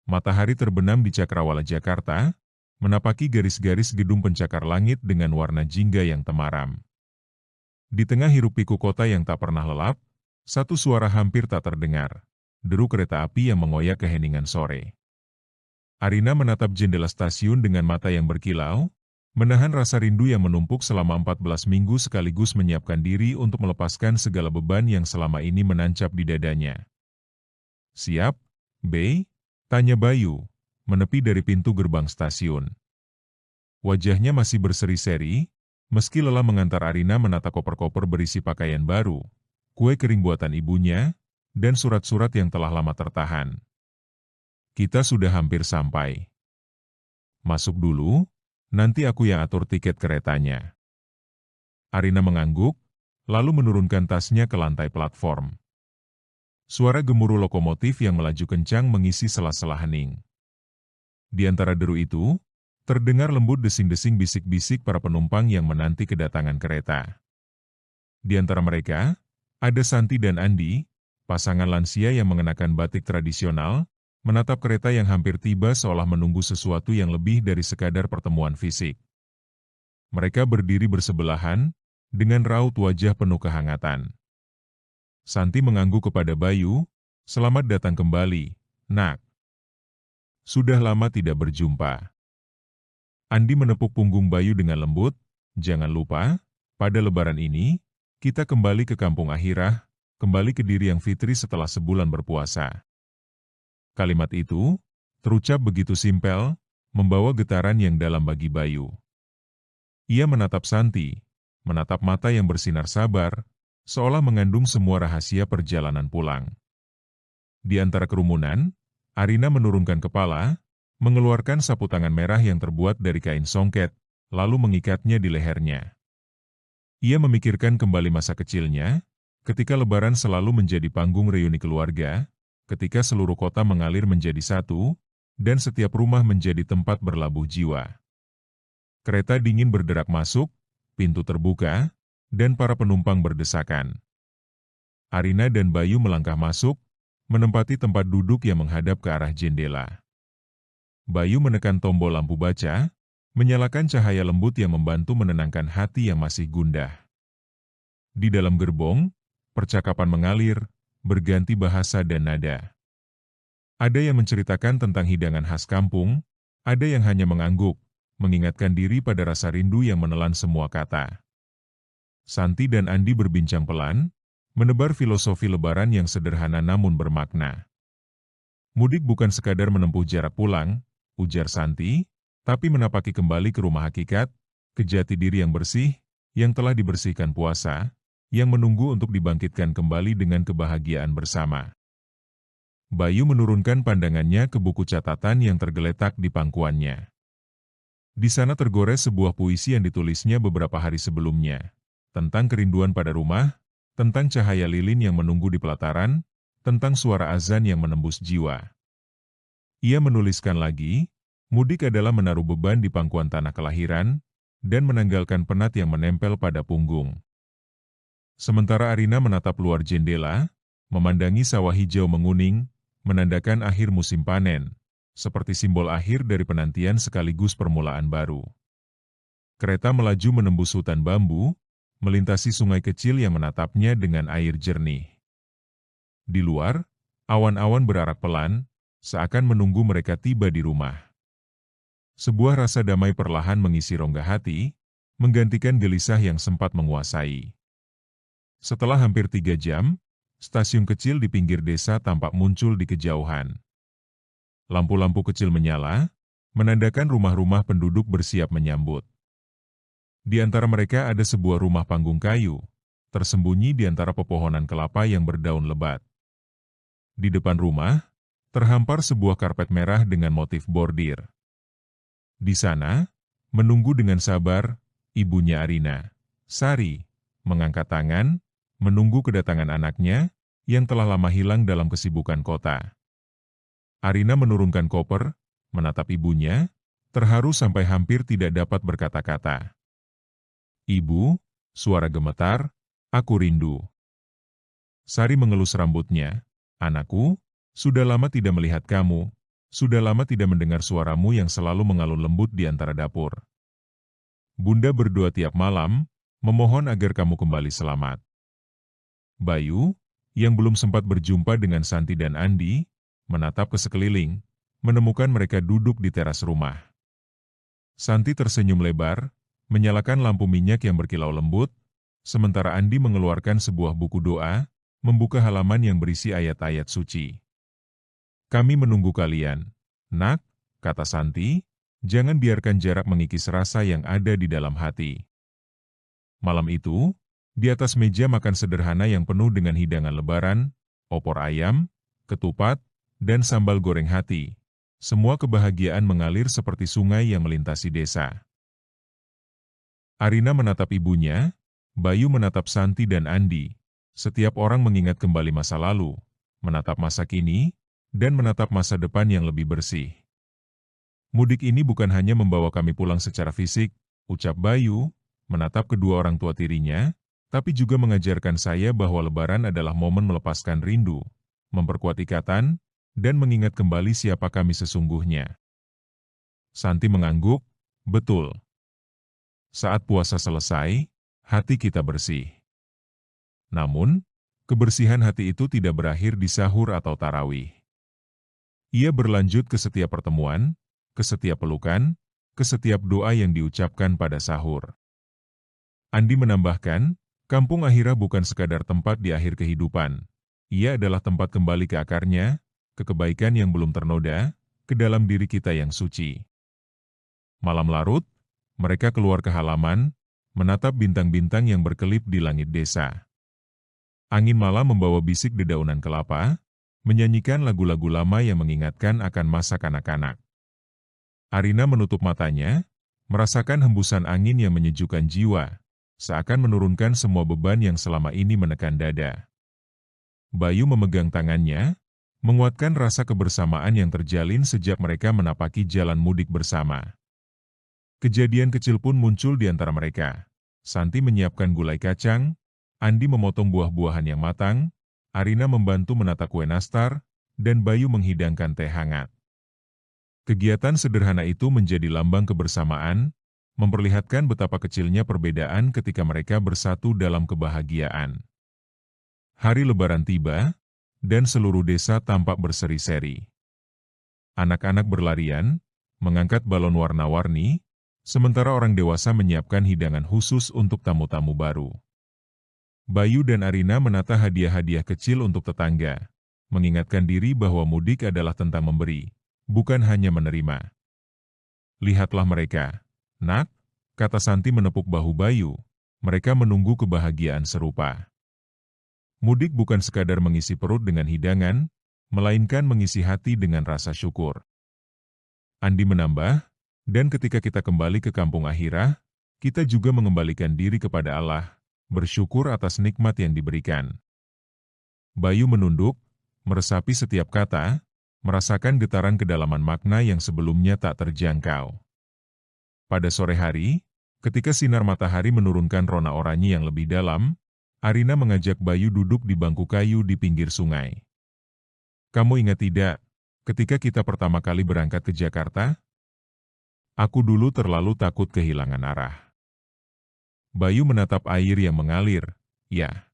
Matahari terbenam di Cakrawala Jakarta, menapaki garis-garis gedung pencakar langit dengan warna jingga yang temaram. Di tengah hiruk-pikuk kota yang tak pernah lelap, satu suara hampir tak terdengar, deru kereta api yang mengoyak keheningan sore. Arina menatap jendela stasiun dengan mata yang berkilau, menahan rasa rindu yang menumpuk selama 14 minggu sekaligus menyiapkan diri untuk melepaskan segala beban yang selama ini menancap di dadanya. "Siap, Bey?" tanya Bayu, menepi dari pintu gerbang stasiun. Wajahnya masih berseri-seri, meski lelah mengantar Arina menata koper-koper berisi pakaian baru, kue kering buatan ibunya, dan surat-surat yang telah lama tertahan. "Kita sudah hampir sampai. Masuk dulu, nanti aku yang atur tiket keretanya." Arina mengangguk, lalu menurunkan tasnya ke lantai platform. Suara gemuruh lokomotif yang melaju kencang mengisi sela-sela hening. Di antara deru itu, terdengar lembut desing-desing bisik-bisik para penumpang yang menanti kedatangan kereta. Di antara mereka, ada Santi dan Andi, pasangan lansia yang mengenakan batik tradisional, menatap kereta yang hampir tiba seolah menunggu sesuatu yang lebih dari sekadar pertemuan fisik. Mereka berdiri bersebelahan, dengan raut wajah penuh kehangatan. Santi mengangguk kepada Bayu, "Selamat datang kembali, Nak. Sudah lama tidak berjumpa." Andi menepuk punggung Bayu dengan lembut, "Jangan lupa, pada lebaran ini, kita kembali ke kampung Akhirah, kembali ke Diri Yang Fitri setelah sebulan berpuasa." Kalimat itu, terucap begitu simpel, membawa getaran yang dalam bagi Bayu. Ia menatap Santi, menatap mata yang bersinar sabar, seolah mengandung semua rahasia perjalanan pulang. Di antara kerumunan, Arina menurunkan kepala, mengeluarkan sapu tangan merah yang terbuat dari kain songket, lalu mengikatnya di lehernya. Ia memikirkan kembali masa kecilnya, ketika lebaran selalu menjadi panggung reuni keluarga, ketika seluruh kota mengalir menjadi satu, dan setiap rumah menjadi tempat berlabuh jiwa. Kereta dingin berderak masuk, pintu terbuka, dan para penumpang berdesakan. Arina dan Bayu melangkah masuk, menempati tempat duduk yang menghadap ke arah jendela. Bayu menekan tombol lampu baca, menyalakan cahaya lembut yang membantu menenangkan hati yang masih gundah. Di dalam gerbong, percakapan mengalir, berganti bahasa dan nada. Ada yang menceritakan tentang hidangan khas kampung, ada yang hanya mengangguk, mengingatkan diri pada rasa rindu yang menelan semua kata. Santi dan Andi berbincang pelan, menebar filosofi lebaran yang sederhana namun bermakna. "Mudik bukan sekadar menempuh jarak pulang," ujar Santi, "tapi menapaki kembali ke rumah hakikat, ke jati diri yang bersih, yang telah dibersihkan puasa, yang menunggu untuk dibangkitkan kembali dengan kebahagiaan bersama." Bayu menurunkan pandangannya ke buku catatan yang tergeletak di pangkuannya. Di sana tergores sebuah puisi yang ditulisnya beberapa hari sebelumnya, tentang kerinduan pada rumah, tentang cahaya lilin yang menunggu di pelataran, tentang suara azan yang menembus jiwa. Ia menuliskan lagi, mudik adalah menaruh beban di pangkuan tanah kelahiran, dan menanggalkan penat yang menempel pada punggung. Sementara Arina menatap luar jendela, memandangi sawah hijau menguning, menandakan akhir musim panen, seperti simbol akhir dari penantian sekaligus permulaan baru. Kereta melaju menembus hutan bambu, melintasi sungai kecil yang menatapnya dengan air jernih. Di luar, awan-awan berarak pelan, seakan menunggu mereka tiba di rumah. Sebuah rasa damai perlahan mengisi rongga hati, menggantikan gelisah yang sempat menguasai. Setelah hampir 3 jam, stasiun kecil di pinggir desa tampak muncul di kejauhan. Lampu-lampu kecil menyala, menandakan rumah-rumah penduduk bersiap menyambut. Di antara mereka ada sebuah rumah panggung kayu, tersembunyi di antara pepohonan kelapa yang berdaun lebat. Di depan rumah, terhampar sebuah karpet merah dengan motif bordir. Di sana, menunggu dengan sabar, ibunya Arina, Sari, mengangkat tangan, menunggu kedatangan anaknya, yang telah lama hilang dalam kesibukan kota. Arina menurunkan koper, menatap ibunya, terharu sampai hampir tidak dapat berkata-kata. "Ibu," suara gemetar, "aku rindu." Sari mengelus rambutnya, "Anakku, sudah lama tidak melihat kamu, Sudah lama tidak mendengar suaramu yang selalu mengalun lembut di antara dapur. Bunda berdoa tiap malam, memohon agar kamu kembali selamat. Bayu, yang belum sempat berjumpa dengan Santi dan Andi, menatap ke sekeliling, menemukan mereka duduk di teras rumah. Santi tersenyum lebar, menyalakan lampu minyak yang berkilau lembut, sementara Andi mengeluarkan sebuah buku doa, membuka halaman yang berisi ayat-ayat suci. "Kami menunggu kalian, Nak," kata Santi, "jangan biarkan jarak mengikis rasa yang ada di dalam hati." Malam itu, di atas meja makan sederhana yang penuh dengan hidangan lebaran, opor ayam, ketupat, dan sambal goreng hati, semua kebahagiaan mengalir seperti sungai yang melintasi desa. Arina menatap ibunya, Bayu menatap Santi dan Andi. Setiap orang mengingat kembali masa lalu, menatap masa kini, dan menatap masa depan yang lebih bersih. "Mudik ini bukan hanya membawa kami pulang secara fisik," ucap Bayu, menatap kedua orang tua tirinya, "tapi juga mengajarkan saya bahwa Lebaran adalah momen melepaskan rindu, memperkuat ikatan, dan mengingat kembali siapa kami sesungguhnya." Santi mengangguk, "Betul. Saat puasa selesai, hati kita bersih. Namun, kebersihan hati itu tidak berakhir di sahur atau tarawih. Ia berlanjut ke setiap pertemuan, ke setiap pelukan, ke setiap doa yang diucapkan pada sahur." Andi menambahkan, "Kampung Ahira bukan sekadar tempat di akhir kehidupan. Ia adalah tempat kembali ke akarnya, ke kebaikan yang belum ternoda, ke dalam diri kita yang suci." Malam larut, mereka keluar ke halaman, menatap bintang-bintang yang berkelip di langit desa. Angin malam membawa bisik dedaunan kelapa, menyanyikan lagu-lagu lama yang mengingatkan akan masa kanak-kanak. Arina menutup matanya, merasakan hembusan angin yang menyejukkan jiwa, seakan menurunkan semua beban yang selama ini menekan dada. Bayu memegang tangannya, menguatkan rasa kebersamaan yang terjalin sejak mereka menapaki jalan mudik bersama. Kejadian kecil pun muncul di antara mereka. Santi menyiapkan gulai kacang, Andi memotong buah-buahan yang matang, Arina membantu menata kue nastar, dan Bayu menghidangkan teh hangat. Kegiatan sederhana itu menjadi lambang kebersamaan, memperlihatkan betapa kecilnya perbedaan ketika mereka bersatu dalam kebahagiaan. Hari Lebaran tiba, dan seluruh desa tampak berseri-seri. Anak-anak berlarian, mengangkat balon warna-warni, sementara orang dewasa menyiapkan hidangan khusus untuk tamu-tamu baru. Bayu dan Arina menata hadiah-hadiah kecil untuk tetangga, mengingatkan diri bahwa mudik adalah tentang memberi, bukan hanya menerima. "Lihatlah mereka, Nak," kata Santi menepuk bahu Bayu, "mereka menunggu kebahagiaan serupa." Mudik bukan sekadar mengisi perut dengan hidangan, melainkan mengisi hati dengan rasa syukur. Andi menambah, "Dan ketika kita kembali ke kampung Ahira, kita juga mengembalikan diri kepada Allah, bersyukur atas nikmat yang diberikan." Bayu menunduk, meresapi setiap kata, merasakan getaran kedalaman makna yang sebelumnya tak terjangkau. Pada sore hari, ketika sinar matahari menurunkan rona oranye yang lebih dalam, Arina mengajak Bayu duduk di bangku kayu di pinggir sungai. "Kamu ingat tidak, ketika kita pertama kali berangkat ke Jakarta? Aku dulu terlalu takut kehilangan arah." Bayu menatap air yang mengalir, "Ya.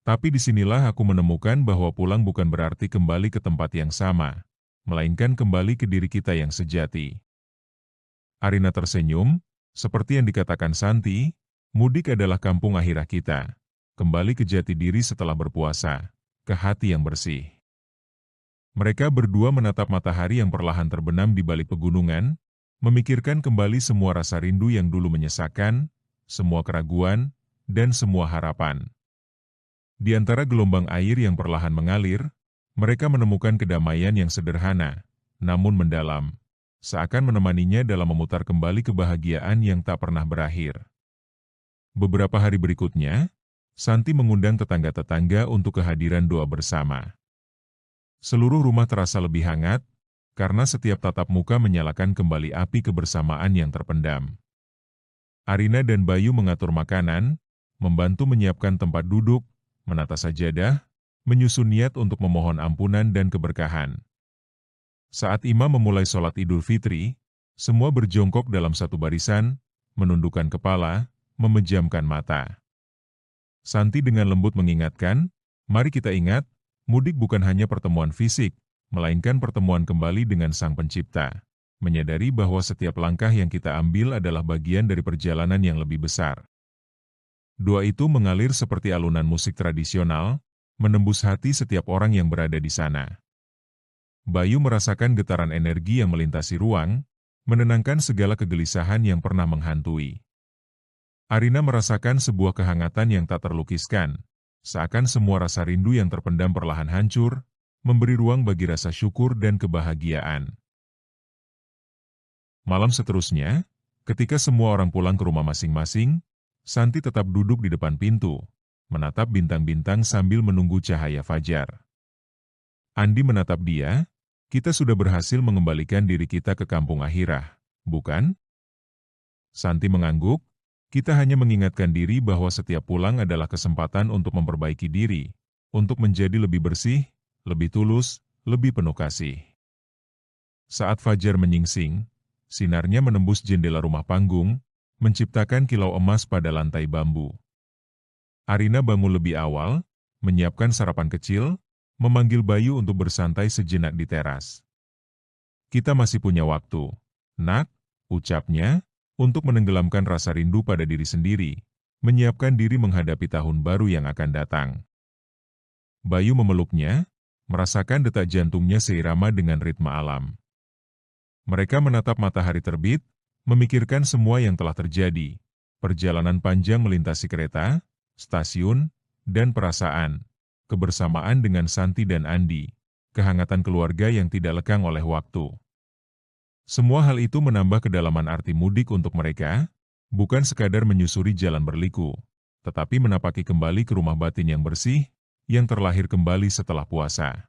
Tapi disinilah aku menemukan bahwa pulang bukan berarti kembali ke tempat yang sama, melainkan kembali ke diri kita yang sejati." Arina tersenyum, seperti yang dikatakan Santi, mudik adalah kampung akhirah kita, kembali ke jati diri setelah berpuasa, ke hati yang bersih. Mereka berdua menatap matahari yang perlahan terbenam di balik pegunungan, memikirkan kembali semua rasa rindu yang dulu menyesakan, semua keraguan, dan semua harapan. Di antara gelombang air yang perlahan mengalir, mereka menemukan kedamaian yang sederhana, namun mendalam, seakan menemaninya dalam memutar kembali kebahagiaan yang tak pernah berakhir. Beberapa hari berikutnya, Santi mengundang tetangga-tetangga untuk kehadiran doa bersama. Seluruh rumah terasa lebih hangat, karena setiap tatap muka menyalakan kembali api kebersamaan yang terpendam. Arina dan Bayu mengatur makanan, membantu menyiapkan tempat duduk, menata sajadah, menyusun niat untuk memohon ampunan dan keberkahan. Saat imam memulai sholat Idul Fitri, semua berjongkok dalam satu barisan, menundukkan kepala, memejamkan mata. Santi dengan lembut mengingatkan, mari kita ingat, mudik bukan hanya pertemuan fisik, melainkan pertemuan kembali dengan Sang Pencipta. Menyadari bahwa setiap langkah yang kita ambil adalah bagian dari perjalanan yang lebih besar. Doa itu mengalir seperti alunan musik tradisional, menembus hati setiap orang yang berada di sana. Bayu merasakan getaran energi yang melintasi ruang, menenangkan segala kegelisahan yang pernah menghantui. Arina merasakan sebuah kehangatan yang tak terlukiskan, seakan semua rasa rindu yang terpendam perlahan hancur, memberi ruang bagi rasa syukur dan kebahagiaan. Malam seterusnya, ketika semua orang pulang ke rumah masing-masing, Santi tetap duduk di depan pintu, menatap bintang-bintang sambil menunggu cahaya fajar. Andi menatap dia, kita sudah berhasil mengembalikan diri kita ke kampung Akhirah, bukan? Santi mengangguk, kita hanya mengingatkan diri bahwa setiap pulang adalah kesempatan untuk memperbaiki diri, untuk menjadi lebih bersih, lebih tulus, lebih penuh kasih. Saat fajar menyingsing, sinarnya menembus jendela rumah panggung, menciptakan kilau emas pada lantai bambu. Arina bangun lebih awal, menyiapkan sarapan kecil, memanggil Bayu untuk bersantai sejenak di teras. Kita masih punya waktu, nak, ucapnya, untuk menenggelamkan rasa rindu pada diri sendiri, menyiapkan diri menghadapi tahun baru yang akan datang. Bayu memeluknya, merasakan detak jantungnya seirama dengan ritme alam. Mereka menatap matahari terbit, memikirkan semua yang telah terjadi, perjalanan panjang melintasi kereta, stasiun, dan perasaan, kebersamaan dengan Santi dan Andi, kehangatan keluarga yang tidak lekang oleh waktu. Semua hal itu menambah kedalaman arti mudik untuk mereka, bukan sekadar menyusuri jalan berliku, tetapi menapaki kembali ke rumah batin yang bersih, yang terlahir kembali setelah puasa.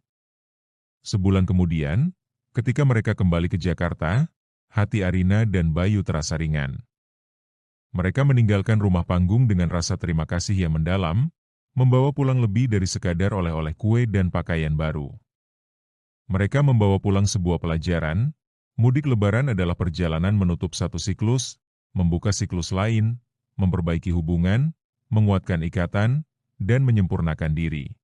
Sebulan kemudian, ketika mereka kembali ke Jakarta, hati Arina dan Bayu terasa ringan. Mereka meninggalkan rumah panggung dengan rasa terima kasih yang mendalam, membawa pulang lebih dari sekadar oleh-oleh kue dan pakaian baru. Mereka membawa pulang sebuah pelajaran, mudik lebaran adalah perjalanan menutup satu siklus, membuka siklus lain, memperbaiki hubungan, menguatkan ikatan, dan menyempurnakan diri.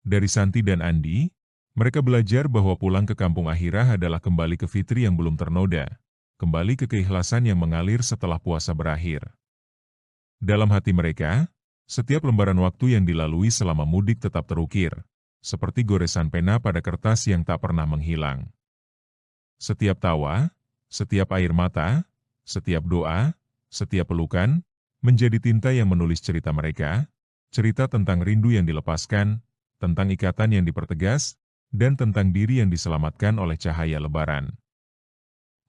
Dari Santi dan Andi, mereka belajar bahwa pulang ke kampung Akhirah adalah kembali ke fitri yang belum ternoda, kembali ke keikhlasan yang mengalir setelah puasa berakhir. Dalam hati mereka, setiap lembaran waktu yang dilalui selama mudik tetap terukir, seperti goresan pena pada kertas yang tak pernah menghilang. Setiap tawa, setiap air mata, setiap doa, setiap pelukan, menjadi tinta yang menulis cerita mereka, cerita tentang rindu yang dilepaskan, tentang ikatan yang dipertegas, dan tentang diri yang diselamatkan oleh cahaya lebaran.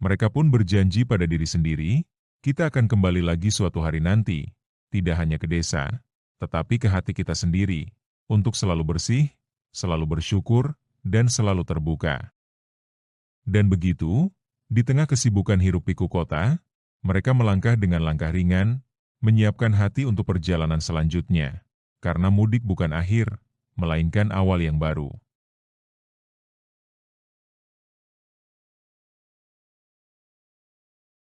Mereka pun berjanji pada diri sendiri, kita akan kembali lagi suatu hari nanti, tidak hanya ke desa, tetapi ke hati kita sendiri, untuk selalu bersih, selalu bersyukur, dan selalu terbuka. Dan begitu, di tengah kesibukan hiruk-pikuk kota, mereka melangkah dengan langkah ringan, menyiapkan hati untuk perjalanan selanjutnya, karena mudik bukan akhir, melainkan awal yang baru.